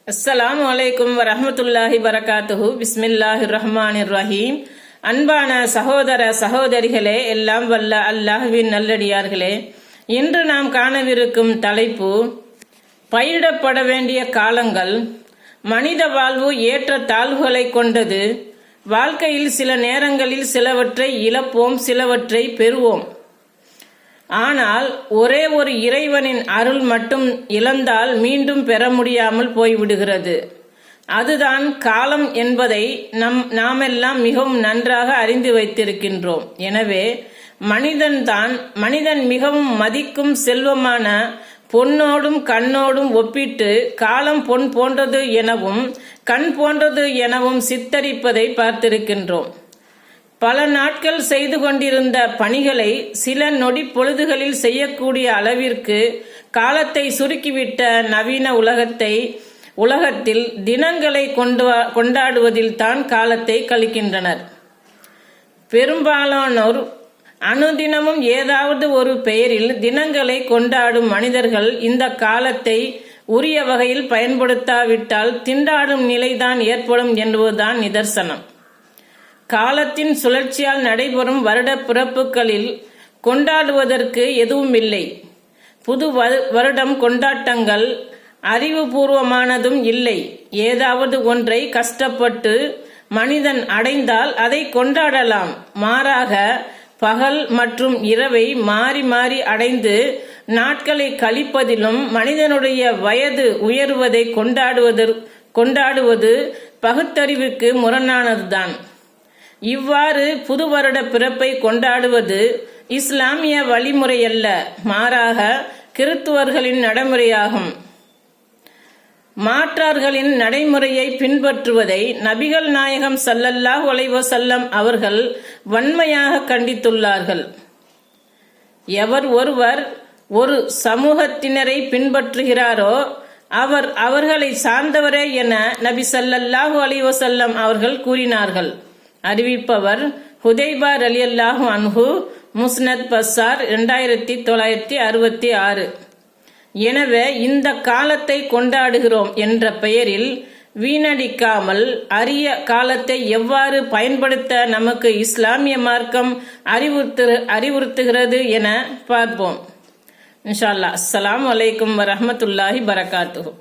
அஸ்ஸலாமு அலைக்கும் வரஹ்மத்துல்லாஹி வரகாத்துஹு. பிஸ்மில்லாஹிர் ரஹ்மானிர் ரஹீம். அன்பான சகோதர சகோதரிகளே, எல்லாம் வல்ல அல்லாஹ்வின் நல்லடியார்களே, இன்று நாம் காணவிருக்கும் தலைப்பு பயிரிடப்பட வேண்டிய காலங்கள். மனித வாழ்வு ஏற்ற தாழ்வுகளை கொண்டது. வாழ்க்கையில் சில நேரங்களில் சிலவற்றை இழப்போம், சிலவற்றை பெறுவோம். ஆனால் ஒரே ஒரு இறைவனின் அருள் மட்டும் இழந்தால் மீண்டும் பெற முடியாமல் போய்விடுகிறது. அதுதான் காலம் என்பதை நாமெல்லாம் மிகவும் நன்றாக அறிந்து வைத்திருக்கின்றோம். எனவே மனிதன் மிகவும் மதிக்கும் செல்வமான பொன்னோடும் கண்ணோடும் ஒப்பிட்டு காலம் பொன் போன்றது எனவும் கண் போன்றது எனவும் சித்தரிப்பதை பார்த்திருக்கின்றோம். பல நாட்கள் செய்து கொண்டிருந்த பணிகளை சில நொடி பொழுதுகளில் செய்யக்கூடிய அளவிற்கு காலத்தை சுருக்கிவிட்ட நவீன உலகத்தில் தினங்களை கொண்டாடுவதில் தான் காலத்தை கழிக்கின்றனர். பெரும்பாலானோர் அனுதினமும் ஏதாவது ஒரு பெயரில் தினங்களை கொண்டாடும் மனிதர்கள் இந்த காலத்தை உரிய வகையில் பயன்படுத்தாவிட்டால் திண்டாடும் நிலைதான் ஏற்படும் என்பதுதான் நிதர்சனம். காலத்தின் சுழற்சியால் நடைபெறும் வருட பிறப்புகளில் கொண்டாடுவதற்கு எதுவும் இல்லை. புது வருடம் கொண்டாட்டங்கள் அறிவுபூர்வமானதும் இல்லை. ஏதாவது ஒன்றை கஷ்டப்பட்டு மனிதன் அடைந்தால் அதை கொண்டாடலாம். மாறாக பகல் மற்றும் இரவை மாறி மாறி அடைந்து நாட்களை கழிப்பதிலும் மனிதனுடைய வயது உயர்வதை கொண்டாடுவது பகுத்தறிவுக்கு முரணானதுதான். இவ்வாறு புது வருட பிறப்பை கொண்டாடுவது இஸ்லாமிய வழிமுறையல்ல, மாறாக கிறித்துவர்களின் நடைமுறையாகும். மாற்றார்களின் நடைமுறையை பின்பற்றுவதை நபிகள் நாயகம் ஸல்லல்லாஹு அலைஹி வஸல்லம் அவர்கள் வன்மையாக கண்டித்துள்ளார்கள். எவர் ஒருவர் ஒரு சமூகத்தினரை பின்பற்றுகிறாரோ அவர்களை சார்ந்தவரே என நபி ஸல்லல்லாஹு அலைஹி வஸல்லம் அவர்கள் கூறினார்கள். அறிவிப்பவர் ஹுதைபா ரலியல்லாஹு அன்ஹு, முஸ்னத் பஸார் 2966. எனவே இந்த காலத்தை கொண்டாடுகிறோம் என்ற பெயரில் வீணடிக்காமல் அரிய காலத்தை எவ்வாறு பயன்படுத்த நமக்கு இஸ்லாமிய மார்க்கம் அறிவுறுத்துகிறது என பார்ப்போம் இன்ஷா அல்லாஹ். அஸ்ஸலாமு அலைக்கும் வரஹ்மத்துல்லாஹி வரகாத்துஹு.